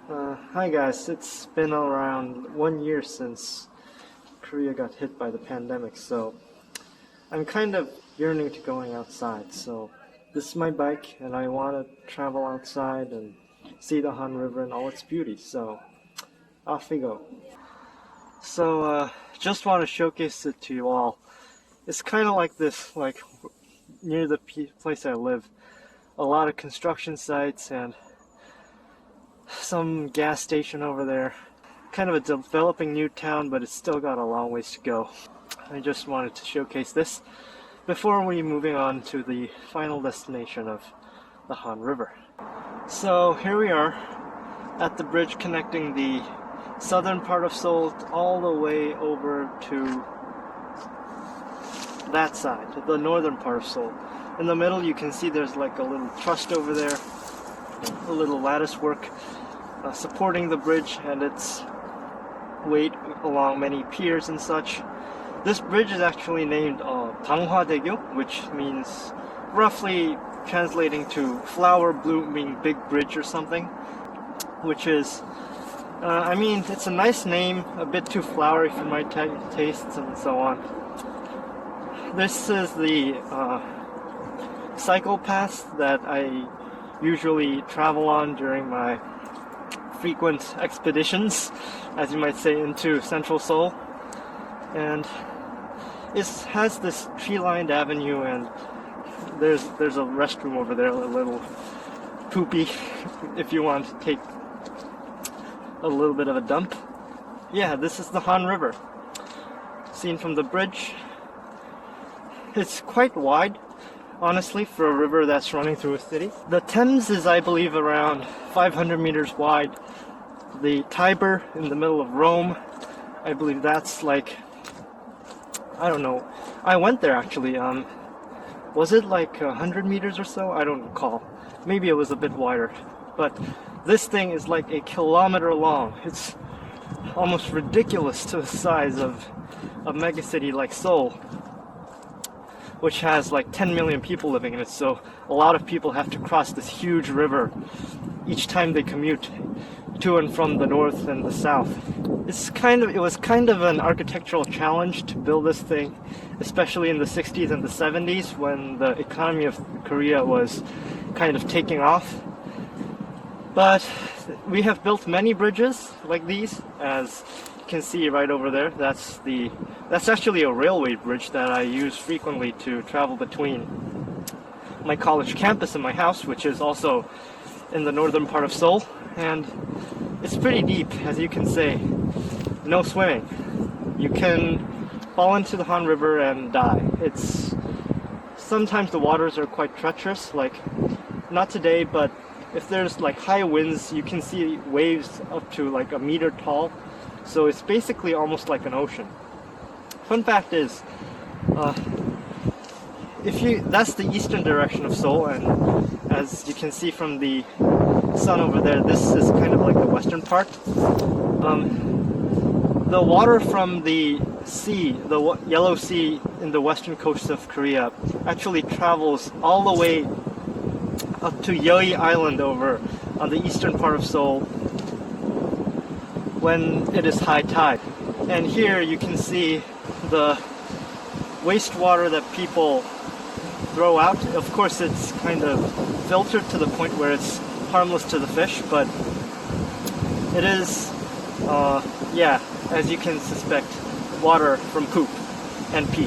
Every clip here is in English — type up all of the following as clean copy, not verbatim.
Hi guys, it's been around 1 year since Korea got hit by the pandemic, so I'm kind of yearning to going outside. So this is my bike, and I want to travel outside and see the Han River and all its beauty. So off we go. So just want to showcase it to you all. It's kind of like this, like near the place I live, a lot of construction sites and some gas station over there. Kind of a developing new town, but it's still got a long ways to go. I just wanted to showcase this before we moving on to the final destination of the Han River. So here we are at the bridge connecting the southern part of Seoul all the way over to that side, the northern part of Seoul. In the middle you can see there's like a little trust over there, a little lattice work supporting the bridge and its weight along many piers and such. This bridge is actually named 방화대교, which means, roughly translating to flower blooming big bridge or something, which is, I mean, it's a nice name, a bit too flowery for my tastes and so on. This is the cycle path that I usually travel on during my frequent expeditions, as you might say, into central Seoul. And it has this tree-lined avenue, and there's a restroom over there, a little poopy, if you want to take a little bit of a dump. Yeah, this is the Han River, seen from the bridge. It's quite wide, honestly, for a river that's running through a city. The Thames is, I believe, around 500 meters wide. The Tiber in the middle of Rome, I believe that's like, I don't know. I went there actually. Was it like 100 meters or so? I don't recall. Maybe it was a bit wider. But this thing is like a kilometer long. It's almost ridiculous to the size of a megacity like Seoul, which has like 10 million people living in it. So a lot of people have to cross this huge river each time they commute to and from the north and the south. It was kind of an architectural challenge to build this thing, especially in the 60s and the 70s when the economy of Korea was kind of taking off. But we have built many bridges like these, as you can see right over there. That's actually a railway bridge that I use frequently to travel between my college campus and my house, which is also in the northern part of Seoul, and it's pretty deep, as you can see. No swimming. You can fall into the Han River and die. Sometimes the waters are quite treacherous, like not today, but if there's like high winds, you can see waves up to like a meter tall. So it's basically almost like an ocean. Fun fact is, that's the eastern direction of Seoul, and as you can see from the sun over there, this is kind of like the western part. The water from the sea, the Yellow Sea in the western coast of Korea, actually travels all the way up to Yeoi Island over on the eastern part of Seoul when it is high tide. And here you can see the wastewater that people throw out. Of course, it's kind of filtered to the point where it's harmless to the fish, but it is, yeah, as you can suspect, water from poop and pee.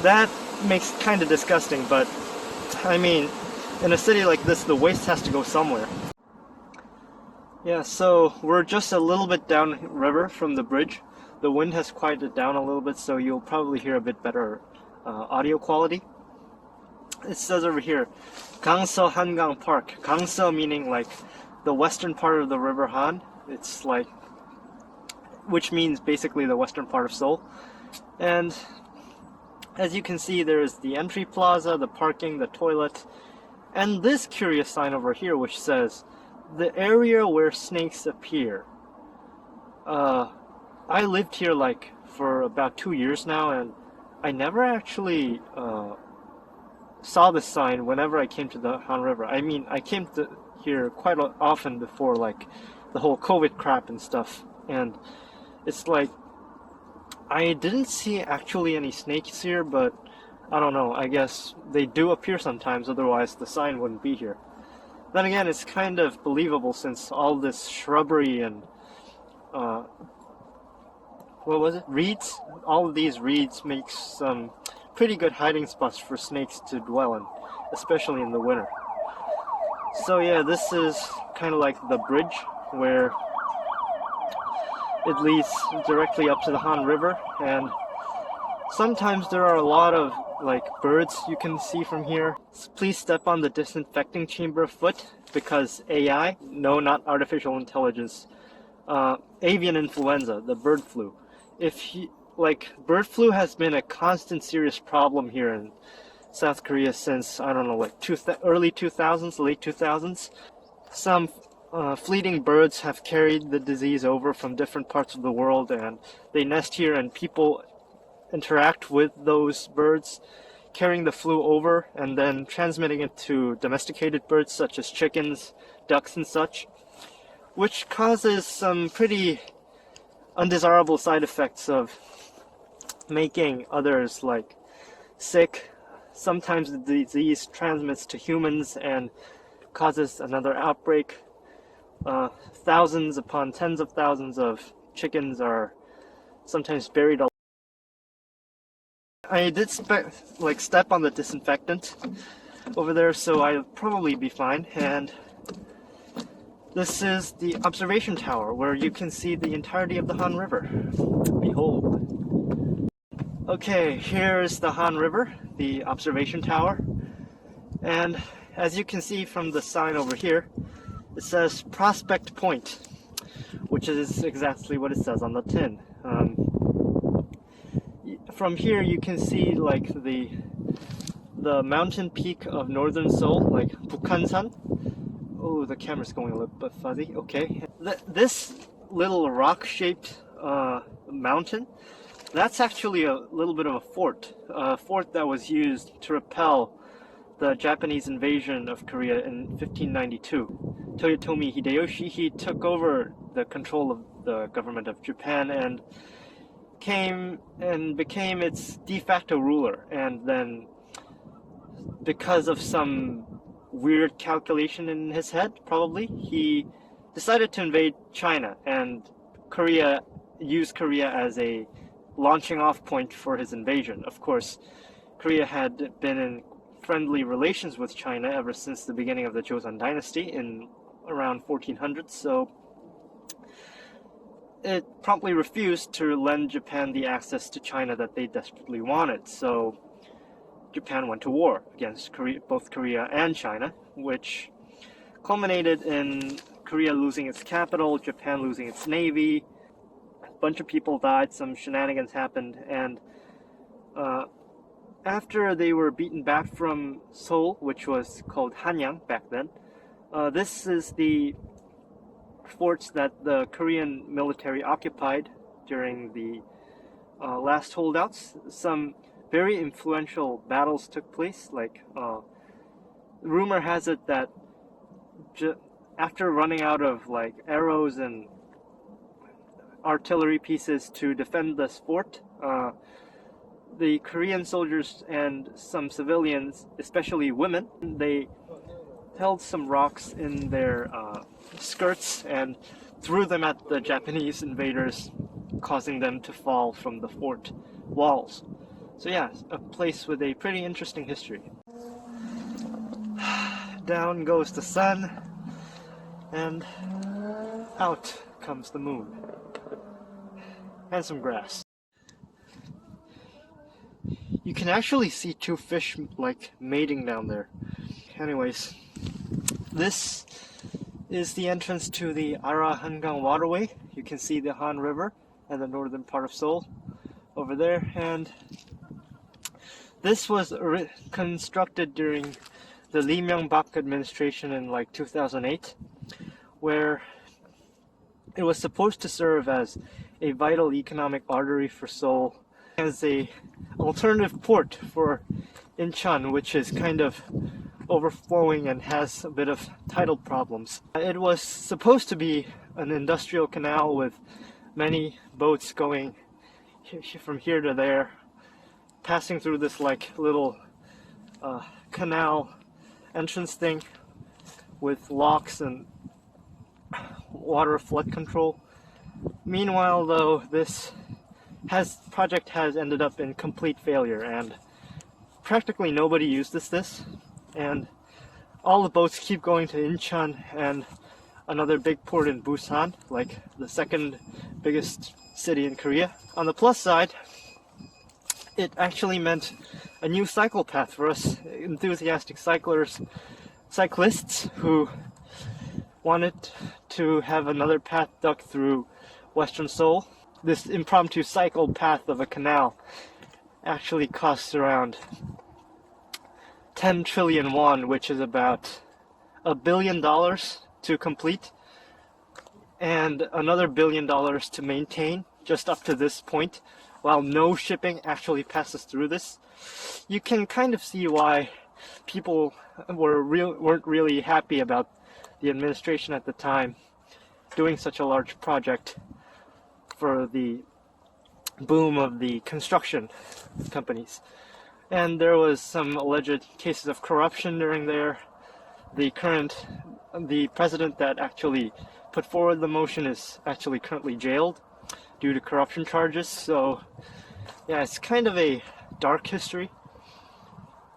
That makes kind of disgusting, but I mean, in a city like this, the waste has to go somewhere. Yeah, so we're just a little bit downriver from the bridge. The wind has quieted down a little bit, so you'll probably hear a bit better audio quality. It says over here, Gangse Hangang Park. Gangse meaning like the western part of the River Han. It's like, which means basically the western part of Seoul. And as you can see, there's the entry plaza, the parking, the toilet, and this curious sign over here which says, the area where snakes appear. I lived here like for about 2 years now, and I never actually saw this sign whenever I came to the Han River. I mean, I came here quite often before, like the whole COVID crap and stuff. And it's like I didn't see actually any snakes here, but I don't know. I guess they do appear sometimes, otherwise the sign wouldn't be here. Then again, it's kind of believable since all this shrubbery and what was it? Reeds? All of these reeds make some pretty good hiding spots for snakes to dwell in, especially in the winter. So yeah, this is kind of like the bridge where it leads directly up to the Han River, and sometimes there are a lot of like birds you can see from here. Please step on the disinfecting chamber foot because AI, no, not artificial intelligence, avian influenza, the bird flu. Bird flu has been a constant serious problem here in South Korea since, I don't know, like early 2000s, late 2000s. Some fleeting birds have carried the disease over from different parts of the world, and they nest here, and people interact with those birds, carrying the flu over and then transmitting it to domesticated birds such as chickens, ducks, and such, which causes some pretty undesirable side effects of making others like sick. Sometimes the disease transmits to humans and causes another outbreak. Thousands upon tens of thousands of chickens are sometimes buried alive. I did step on the disinfectant over there, so I'll probably be fine. And this is the observation tower where you can see the entirety of the Han River. Behold. Okay, here's the Han River, the observation tower. And as you can see from the sign over here, it says Prospect Point, which is exactly what it says on the tin. From here you can see like the mountain peak of northern Seoul, like Bukhansan. Oh, the camera's going a little bit fuzzy. Okay. This little rock-shaped mountain, that's actually a little bit of a fort that was used to repel the Japanese invasion of Korea in 1592. Toyotomi Hideyoshi, he took over the control of the government of Japan and became its de facto ruler. And then, because of some weird calculation in his head, probably, he decided to invade China and use Korea as a launching off point for his invasion. Of course, Korea had been in friendly relations with China ever since the beginning of the Joseon dynasty in around 1400, so it promptly refused to lend Japan the access to China that they desperately wanted. So Japan went to war against both Korea and China, which culminated in Korea losing its capital, Japan losing its navy. A bunch of people died, some shenanigans happened, and after they were beaten back from Seoul, which was called Hanyang back then, this is the forts that the Korean military occupied during the last holdouts. Some very influential battles took place. Like, rumor has it that after running out of like arrows and artillery pieces to defend this fort, the Korean soldiers and some civilians, especially women, they held some rocks in their skirts and threw them at the Japanese invaders, causing them to fall from the fort walls. So yeah, a place with a pretty interesting history. Down goes the sun, and out comes the moon. And some grass. You can actually see two fish like mating down there. Anyways, this is the entrance to the Ara-Hangang waterway. You can see the Han River and the northern part of Seoul over there, and this was constructed during the Lee Myung-bak administration in like 2008, where it was supposed to serve as a vital economic artery for Seoul, as a alternative port for Incheon, which is kind of overflowing and has a bit of tidal problems. It was supposed to be an industrial canal with many boats going from here to there, passing through this like little canal entrance thing with locks and water flood control. Meanwhile, though, this project has ended up in complete failure, and practically nobody uses this, and all the boats keep going to Incheon and another big port in Busan, like the second biggest city in Korea. On the plus side, it actually meant a new cycle path for us enthusiastic cyclists who wanted to have another path dug through Western Seoul. This impromptu cycle path of a canal actually costs around 10 trillion won, which is about $1 billion to complete, and another $1 billion to maintain just up to this point, while no shipping actually passes through this. You can kind of see why people weren't really happy about the administration at the time doing such a large project for the boom of the construction companies. And there was some alleged cases of corruption during there. The president that actually put forward the motion is actually currently jailed due to corruption charges. So yeah, it's kind of a dark history.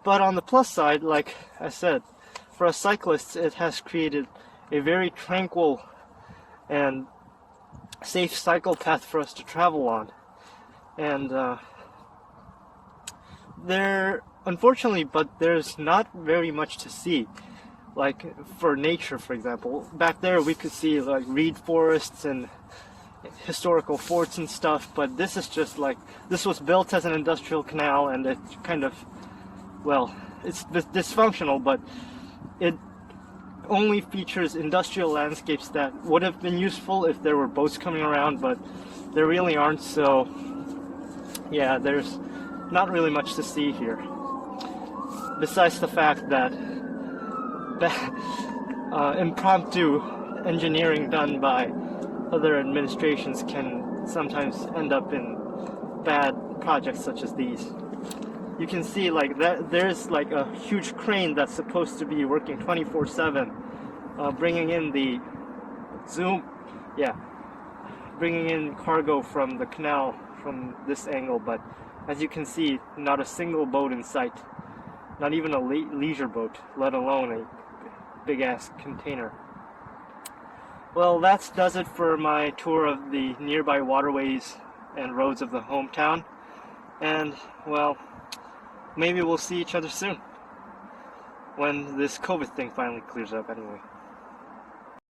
But on the plus side, like I said, for us cyclists, it has created a very tranquil and safe cycle path for us to travel on. And there's not very much to see. Like for nature, for example, back there we could see like reed forests and historical forts and stuff, but this is just like, this was built as an industrial canal, and it kind of, well, it's dysfunctional, but it only features industrial landscapes that would have been useful if there were boats coming around, but there really aren't. So yeah, there's not really much to see here, besides the fact that impromptu engineering done by other administrations can sometimes end up in bad projects such as these. You can see like that there's like a huge crane that's supposed to be working 24/7, bringing in the bringing in cargo from the canal from this angle, but as you can see, not a single boat in sight, not even a leisure boat, let alone a big ass container. Well, that does it for my tour of the nearby waterways and roads of the hometown, and well, maybe we'll see each other soon when this COVID thing finally clears up anyway.